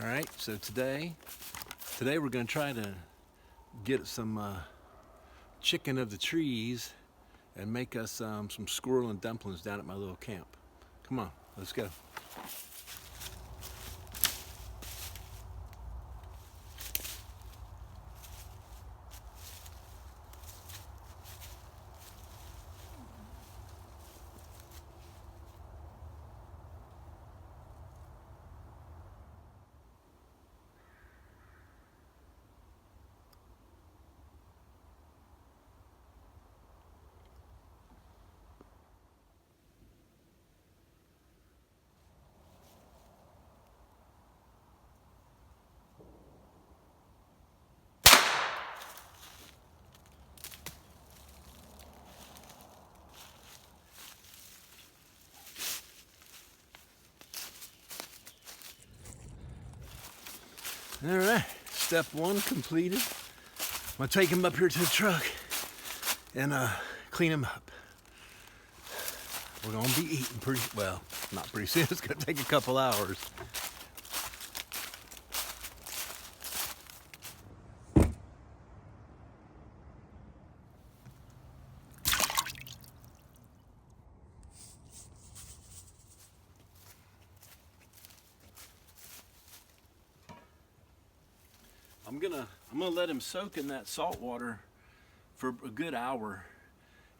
All right, so today we're gonna try to get some chicken of the trees and make us some squirrel and dumplings down at my little camp. Come on, let's go. All right, step one completed. I'm gonna take him up here to the truck and clean him up. We're gonna be eating not pretty soon. It's gonna take a couple hours. I'm gonna let him soak in that salt water for a good hour,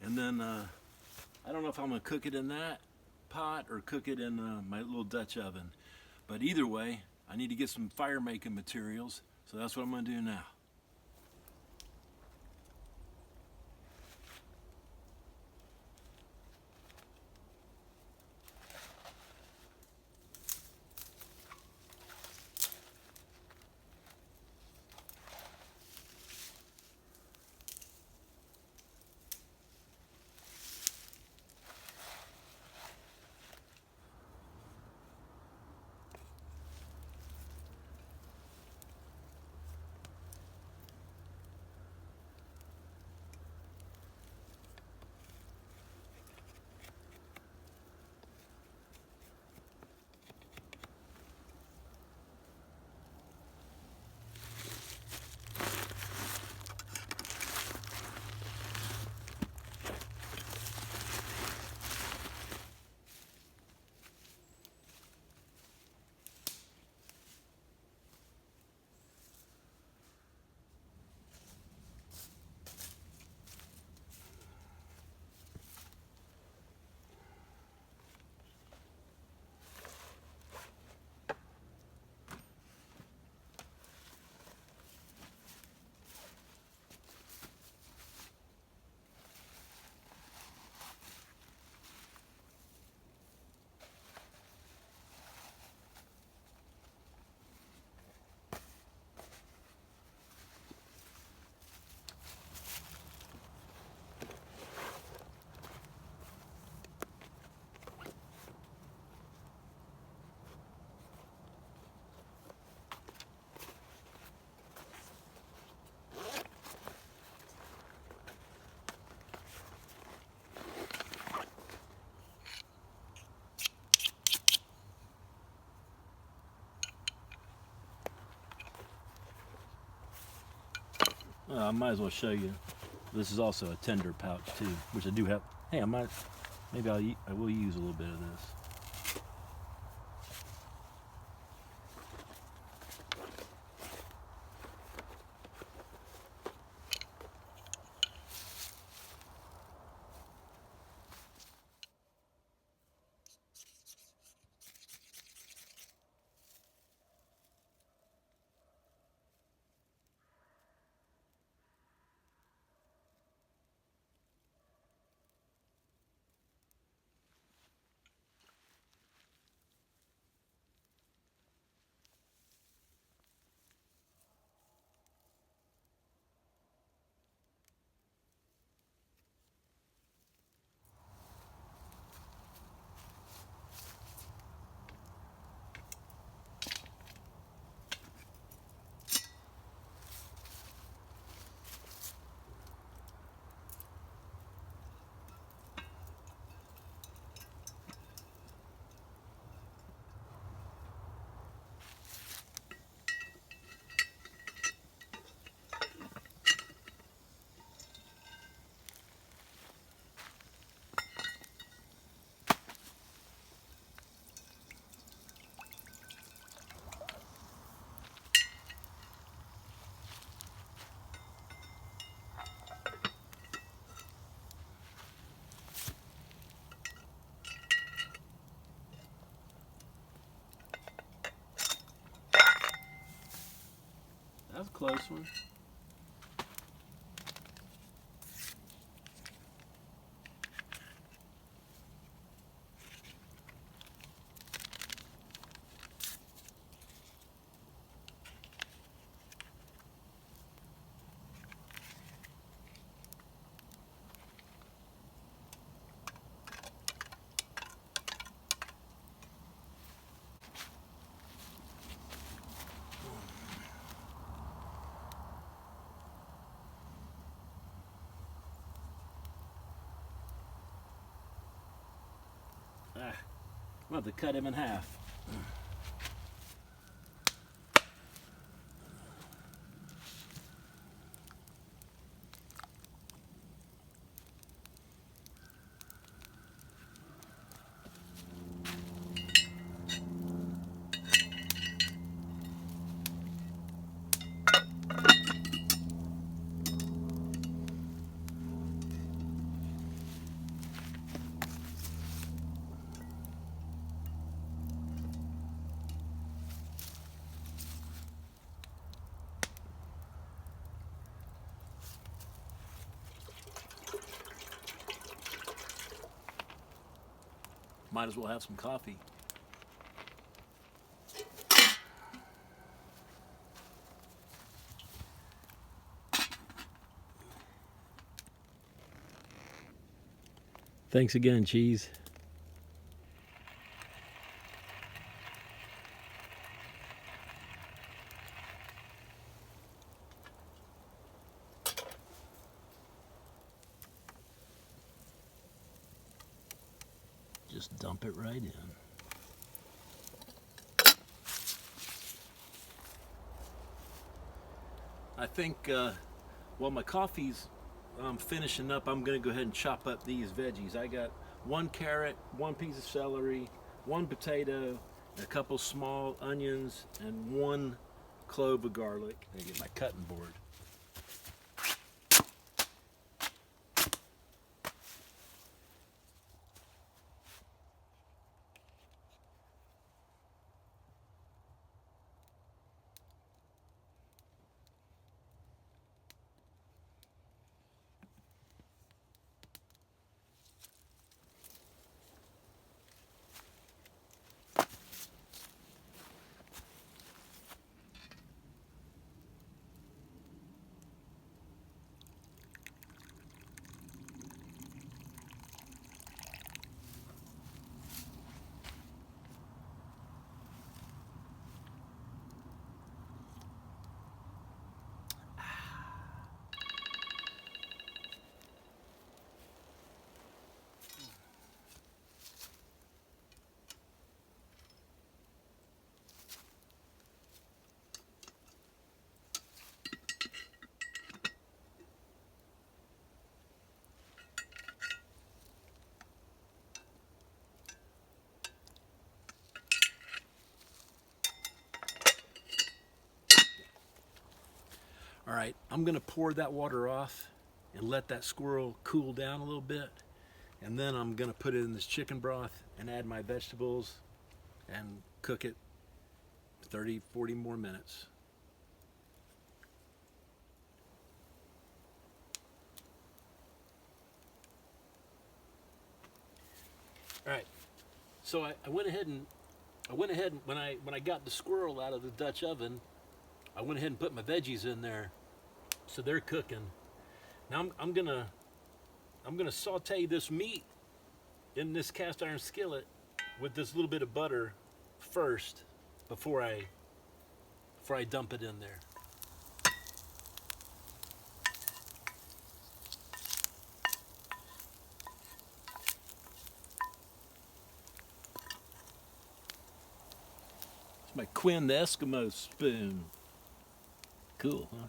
and then I don't know if I'm gonna cook it in that pot or cook it in my little Dutch oven. But either way, I need to get some fire making materials, so that's what I'm gonna do now. I might as well show you. This is also a tender pouch too, which I do have. Hey, I will use a little bit of this. That was a close one. I'm going to have to cut him in half. Might as well have some coffee. Thanks again, cheese. Just dump it right in. I think while my coffee's finishing up, I'm going to go ahead and chop up these veggies. I got 1 carrot, 1 piece of celery, 1 potato, a couple small onions, and 1 clove of garlic. I get my cutting board. All right, I'm gonna pour that water off and let that squirrel cool down a little bit. And then I'm gonna put it in this chicken broth and add my vegetables and cook it 30, 40 more minutes. All right, so I went ahead and when I got the squirrel out of the Dutch oven, I went ahead and put my veggies in there, so they're cooking. Now I'm gonna saute this meat in this cast iron skillet with this little bit of butter first before I dump it in there. It's my Quinn the Eskimo spoon. Cool, huh?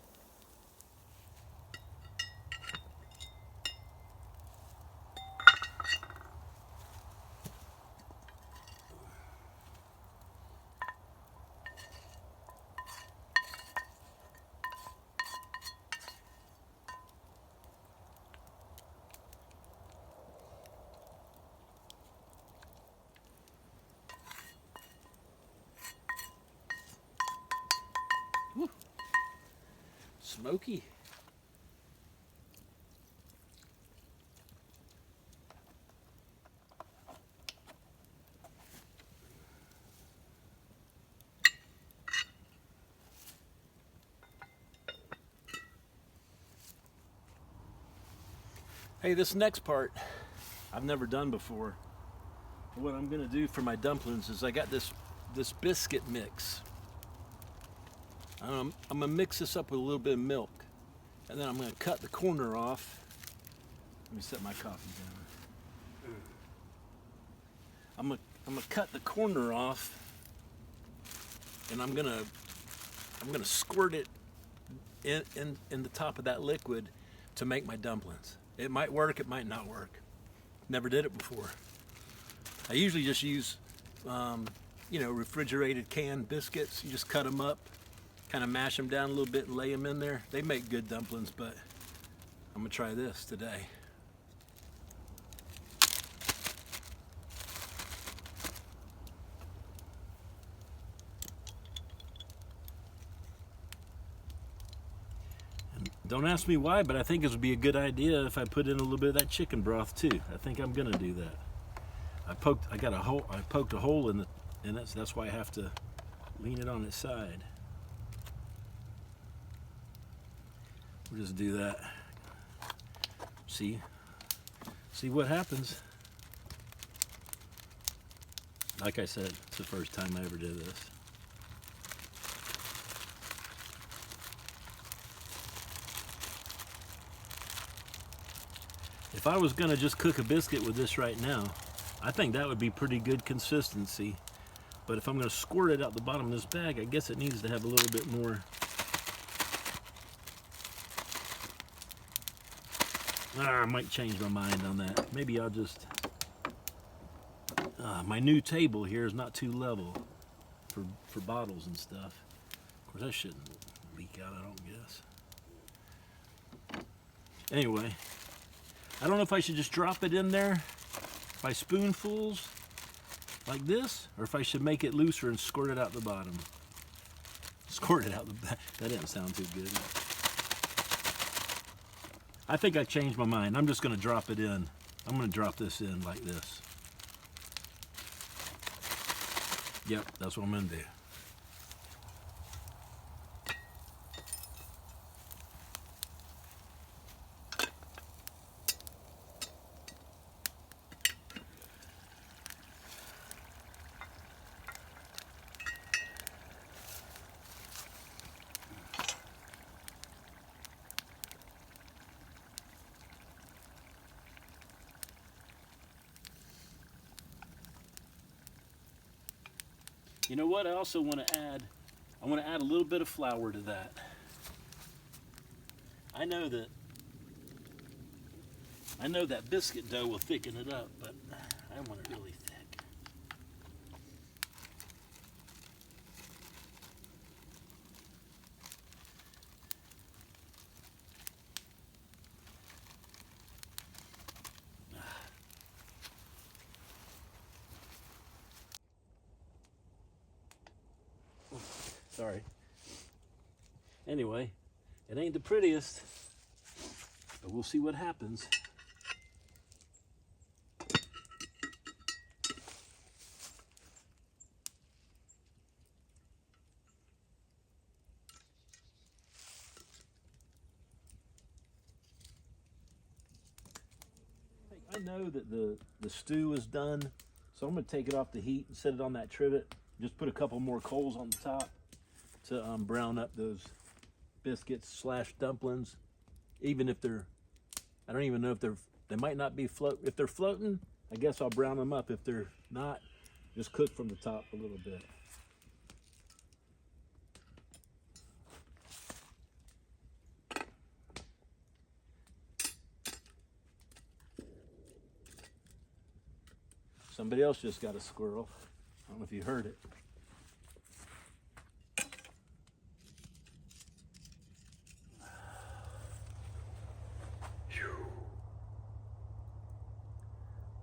smoky. Hey, this next part I've never done before. What I'm gonna do for my dumplings is I got this biscuit mix. I'm gonna mix this up with a little bit of milk, and then I'm gonna cut the corner off. Let me set my coffee down. I'm gonna cut the corner off, and I'm gonna squirt it in the top of that liquid to make my dumplings. It might work, it might not work. Never did it before. I usually just use, refrigerated canned biscuits. You just cut them up, kind of mash them down a little bit and lay them in there. They make good dumplings, but I'm gonna try this today. Don't ask me why, but I think it would be a good idea if I put in a little bit of that chicken broth too. I think I'm gonna do that. I poked a hole in it, so that's why I have to lean it on its side. We'll just do that. See what happens. Like I said, it's the first time I ever did this. If I was gonna just cook a biscuit with this right now, I think that would be pretty good consistency. But if I'm gonna squirt it out the bottom of this bag, I guess it needs to have a little bit more. I might change my mind on that. Maybe I'll just, my new table here is not too level for bottles and stuff. Of course, that shouldn't leak out, I don't guess. Anyway. I don't know if I should just drop it in there by spoonfuls like this, or if I should make it looser and squirt it out the bottom. Squirt it out the back. That didn't sound too good. I think I changed my mind. I'm just going to drop it in. I'm going to drop this in like this. Yep, that's what I'm going to do. You know what? I also want to add a little bit of flour to that. I know that biscuit dough will thicken it up, but I want it really thick. Sorry. Anyway, it ain't the prettiest, but we'll see what happens. I know that the stew is done, so I'm going to take it off the heat and set it on that trivet. Just put a couple more coals on the top to brown up those biscuits / dumplings. Even if they're, I don't even know if they might not be if they're floating, I guess I'll brown them up. If they're not, just cook from the top a little bit. Somebody else just got a squirrel. I don't know if you heard it.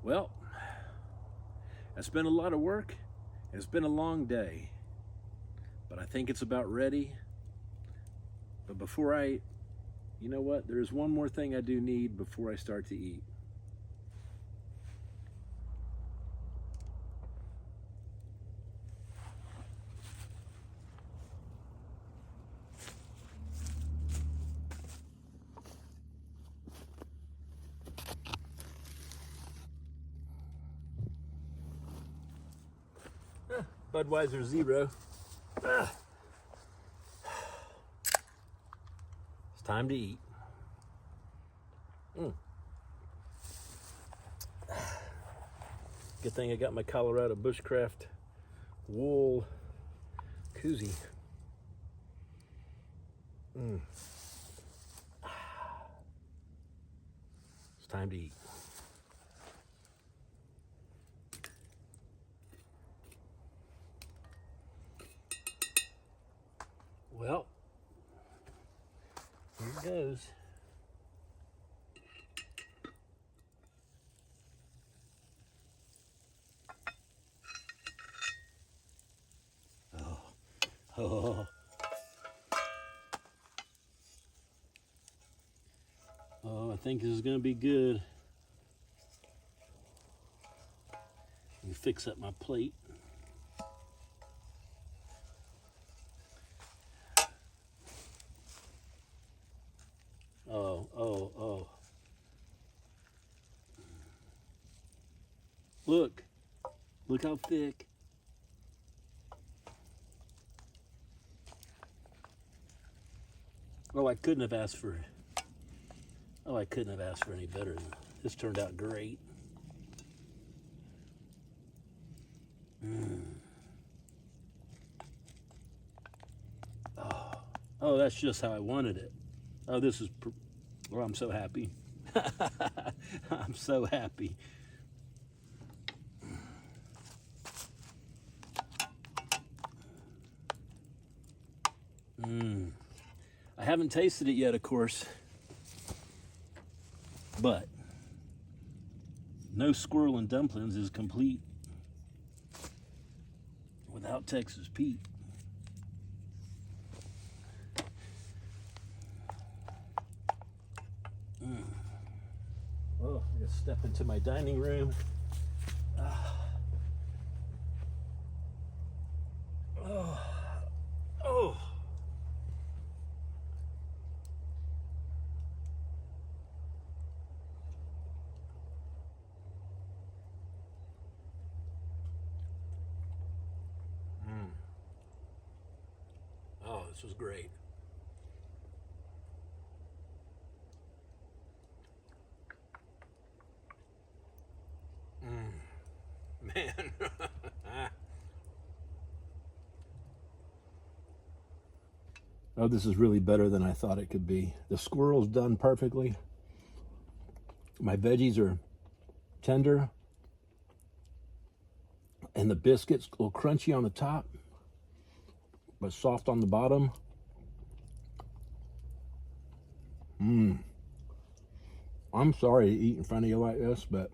Well, it's been a lot of work. It's been a long day, but I think it's about ready. But before you know what? There's one more thing I do need before I start to eat. Budweiser Zero. It's time to eat. Good thing I got my Colorado Bushcraft wool koozie. It's time to eat. Well, here it goes. Oh. Oh, I think this is going to be good. Let me fix up my plate. Oh. Look how thick. I couldn't have asked for any better. This turned out great. Oh, that's just how I wanted it. Oh, I'm so happy. I'm so happy. I haven't tasted it yet, of course, but no Squirrel and Dumplings is complete without Texas Pete. Well, I'm gonna step into my dining room. Oh, this was great. Man. Oh, this is really better than I thought it could be. The squirrel's done perfectly. My veggies are tender. And the biscuits a little crunchy on the top, but soft on the bottom. I'm sorry to eat in front of you like this, but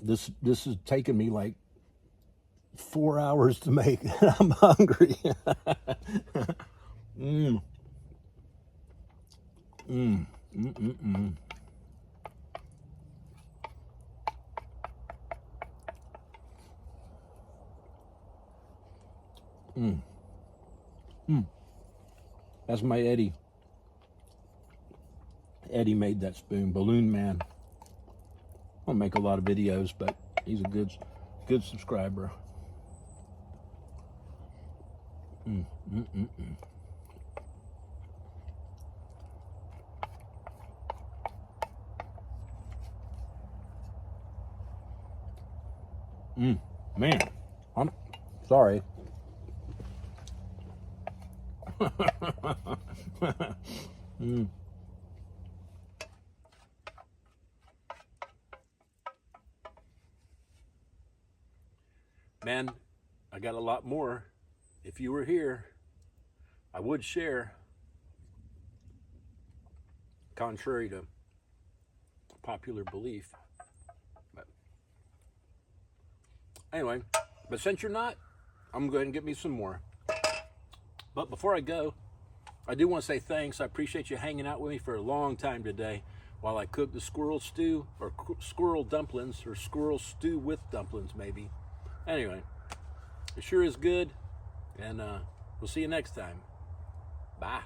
this has taken me like 4 hours to make. I'm hungry. That's my Eddie. Eddie made that spoon, Balloon Man. I don't make a lot of videos, but he's a good subscriber. Man, I'm sorry. Man, I got a lot more. If you were here, I would share, contrary to popular belief. But anyway, but since you're not, I'm going to go ahead and get me some more. But before I go, I do want to say thanks. I appreciate you hanging out with me for a long time today while I cook the squirrel stew, or squirrel dumplings, or squirrel stew with dumplings maybe. Anyway, it sure is good, and we'll see you next time. Bye.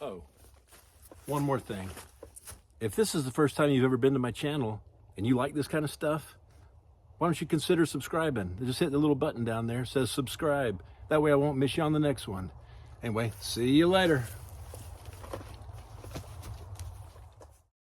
Oh, one more thing. If this is the first time you've ever been to my channel and you like this kind of stuff, why don't you consider subscribing? Just hit the little button down there. It says subscribe. That way I won't miss you on the next one. Anyway, see you later.